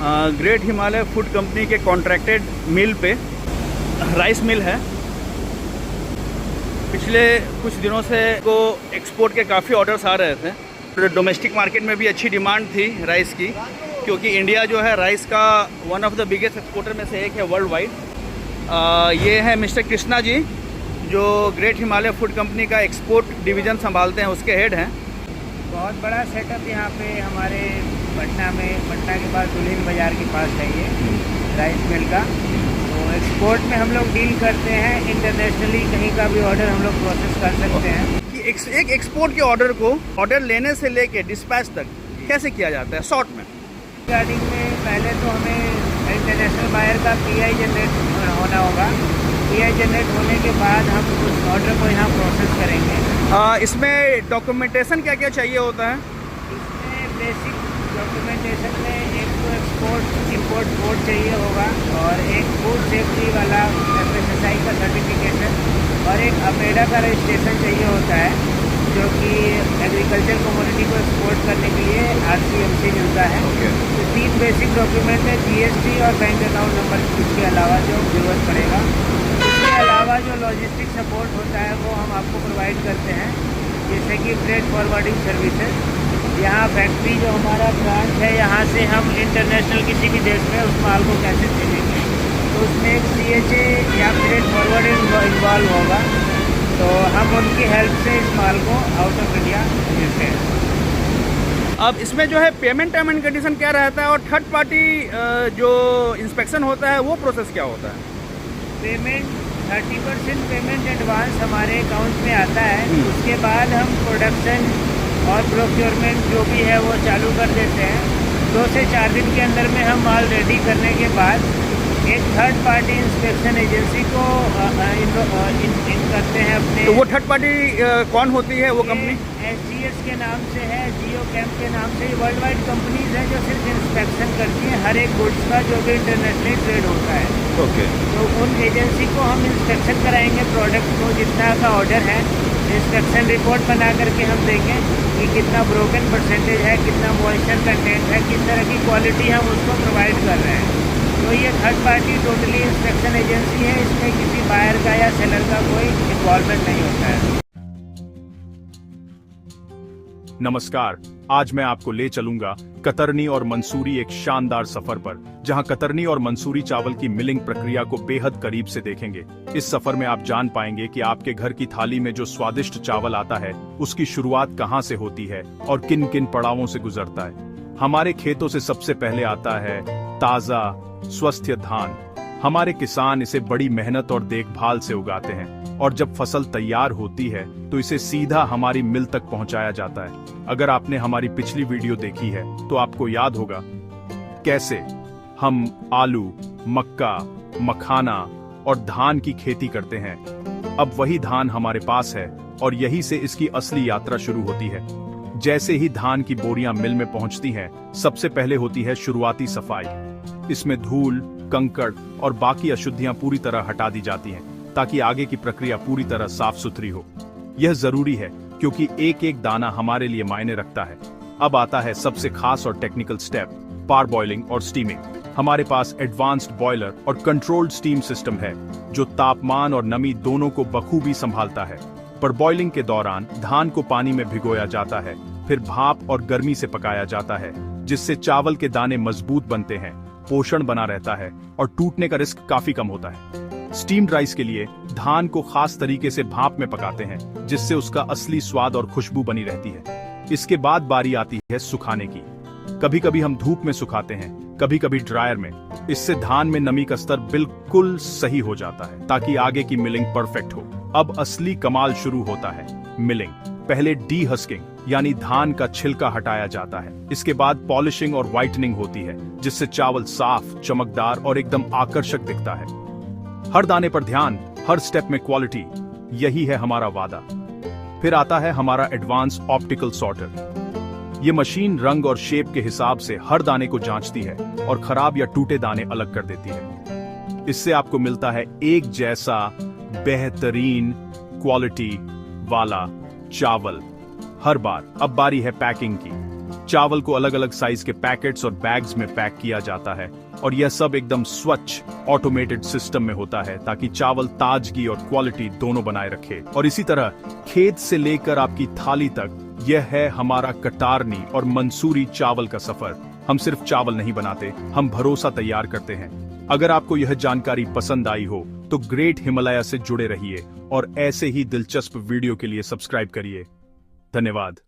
Great Himalaya food company के contracted मिल पे rice mill है। पिछले कुछ दिनों से को एक्सपोर्ट के काफ़ी ऑर्डर्स आ रहे थे। डोमेस्टिक मार्केट में भी अच्छी डिमांड थी राइस की, क्योंकि इंडिया जो है राइस का one of the biggest exporter में से एक है वर्ल्ड वाइड। ये है मिस्टर कृष्णा जी, जो ग्रेट हिमालय फूड कंपनी का एक्सपोर्ट डिवीज़न संभालते हैं, उसके हेड हैं। बहुत बड़ा सेटअप यहाँ पे हमारे पटना में, पटना के पास दुल्हिन बाज़ार के पास है ये राइस मिल का। तो एक्सपोर्ट में हम लोग डील करते हैं, इंटरनेशनली कहीं का भी ऑर्डर हम लोग प्रोसेस कर सकते हैं। एक एक्सपोर्ट के ऑर्डर को ऑर्डर लेने से लेके डिस्पैच तक कैसे किया जाता है शॉर्ट में? स्टार्टिंग में पहले तो हमें इंटरनेशनल बायर का पीआई जनरेट होना होगा। पीआई जनरेट होने के बाद हम उस ऑर्डर को यहाँ प्रोसेस करेंगे। इसमें डॉक्यूमेंटेशन क्या क्या चाहिए होता है? इसमें बेसिक डॉक्यूमेंटेशन में एक तो एक्सपोर्ट इंपोर्ट कोड चाहिए होगा, और एक फूड सेफ्टी वाला FSSAI का सर्टिफिकेशन, और एक अपेडा का रजिस्ट्रेशन चाहिए होता है, जो कि एग्रीकल्चर कमोडिटी को एक्सपोर्ट करने के लिए RCMC मिलता है। तो 3 बेसिक डॉक्यूमेंट है, GST और बैंक अकाउंट नंबर। इसके अलावा जो जरूरत पड़ेगा, इसके अलावा जो लॉजिस्टिक सपोर्ट होता है वो हम आपको प्रोवाइड करते हैं, जैसे कि फ्रेट फॉरवर्डिंग सर्विसेज। यहाँ फैक्ट्री जो हमारा ब्रांच है, यहाँ से हम इंटरनेशनल किसी भी देश में उस माल को कैसे भेजेंगे, तो उसमें एक CHA या फ्रेट फॉरवर्डिंग इन्वॉल्व होगा। तो हम उनकी हेल्प से इस माल को आउट ऑफ इंडिया भेजते हैं। अब इसमें जो है पेमेंट टर्म एंड कंडीशन क्या रहता है, और थर्ड पार्टी जो इंस्पेक्शन होता है वो प्रोसेस क्या होता है? पेमेंट 30% पेमेंट एडवांस हमारे अकाउंट में आता है। उसके बाद हम प्रोडक्शन और प्रोक्योरमेंट जो भी है वो चालू कर देते हैं। 2 से 4 दिन के अंदर में हम माल रेडी करने के बाद एक थर्ड पार्टी इंस्पेक्शन एजेंसी को इन करते हैं अपने। तो वो थर्ड पार्टी कौन होती है वो कंपनी? SGS के नाम से है, जियो कैम्प के नाम से। वर्ल्ड वाइड कंपनीज हैं जो सिर्फ इंस्पेक्शन करती हैं हर एक गुड्स का जो भी इंटरनेशनली ट्रेड होता है। ओके। तो उन एजेंसी को हम इंस्पेक्शन कराएंगे प्रोडक्ट को, जितना का ऑर्डर है इंस्पेक्शन रिपोर्ट बना करके हम देंगे कि कितना ब्रोकन परसेंटेज है, कितना मॉइस्चर कंटेंट है, किस तरह की क्वालिटी हम उसको प्रोवाइड कर रहे हैं। तो ये third party totally inspection agency है, इसमें किसी बायर का या सेलर का कोई इन्वॉल्वमेंट नहीं होता है। नमस्कार, आज मैं आपको ले चलूंगा कतरनी और मंसूरी एक शानदार सफर पर, जहां कतरनी और मंसूरी चावल की मिलिंग प्रक्रिया को बेहद करीब से देखेंगे। इस सफर में आप जान पाएंगे कि आपके घर की थाली में जो स्वादिष्ट चावल आता है उसकी शुरुआत कहां से होती है और किन किन पड़ावों से गुजरता है। हमारे खेतों से सबसे पहले आता है ताजा स्वस्थ धान। हमारे किसान इसे बड़ी मेहनत और देखभाल से उगाते हैं, और जब फसल तैयार होती है तो इसे सीधा हमारी मिल तक पहुंचाया जाता है। अगर आपने हमारी पिछली वीडियो देखी है तो आपको याद होगा कैसे हम आलू, मक्का, मखाना और धान की खेती करते हैं। अब वही धान हमारे पास है और यही से इसकी असली यात्रा शुरू होती है। जैसे ही धान की बोरियां मिल में पहुंचती हैं, सबसे पहले होती है शुरुआती सफाई। इसमें धूल, कंकड़ और बाकी अशुद्धियां पूरी तरह हटा दी जाती हैं, ताकि आगे की प्रक्रिया पूरी तरह साफ सुथरी हो। यह जरूरी है क्योंकि एक एक दाना हमारे लिए मायने रखता है। अब आता है सबसे खास और टेक्निकल स्टेप, पार बॉइलिंग और स्टीमिंग। हमारे पास एडवांस्ड बॉयलर और कंट्रोल्ड स्टीम सिस्टम है, जो तापमान और नमी दोनों को बखूबी संभालता है। पर बॉइलिंग के दौरान धान को पानी में भिगोया जाता है, फिर भाप और गर्मी से पकाया जाता है, जिससे चावल के दाने मजबूत बनते हैं, पोषण बना रहता है और टूटने का रिस्क काफी कम होता है। स्टीम्ड राइस के लिए धान को खास तरीके से भाप में पकाते हैं, जिससे उसका असली स्वाद और खुशबू बनी रहती है। इसके बाद बारी आती है सुखाने की। कभी कभी हम धूप में सुखाते हैं, कभी कभी ड्रायर में। इससे धान में नमी का स्तर बिल्कुल सही हो जाता है, ताकि आगे की मिलिंग परफेक्ट हो। अब असली कमाल शुरू होता है, मिलिंग। पहले डीहस्किंग यानी धान का छिलका हटाया जाता है। इसके बाद पॉलिशिंग और व्हाइटनिंग होती है, जिससे चावल साफ, चमकदार और एकदम आकर्षक दिखता है। हर दाने पर ध्यान, हर स्टेप में क्वालिटी, यही है हमारा वादा। फिर आता है हमारा एडवांस ऑप्टिकल सॉर्टर। ये मशीन रंग और शेप के हिसाब से हर दाने को जांचती है और खराब या टूटे दाने अलग कर देती है। इससे आपको मिलता है एक जैसा बेहतरीन क्वालिटी वाला चावल हर बार। अब बारी है पैकिंग की। चावल को अलग अलग साइज के पैकेट्स और बैग्स में पैक किया जाता है और यह सब एकदम स्वच्छ ऑटोमेटेड सिस्टम में होता है ताकि चावल ताजगी और क्वालिटी दोनों बनाए रखे। और इसी तरह खेत से लेकर आपकी थाली तक यह है हमारा कटारनी और मंसूरी चावल का सफर। हम सिर्फ चावल नहीं बनाते, हम भरोसा तैयार करते हैं। अगर आपको यह जानकारी पसंद आई हो तो ग्रेट हिमालय से जुड़े रहिए और ऐसे ही दिलचस्प वीडियो के लिए सब्सक्राइब करिए। धन्यवाद।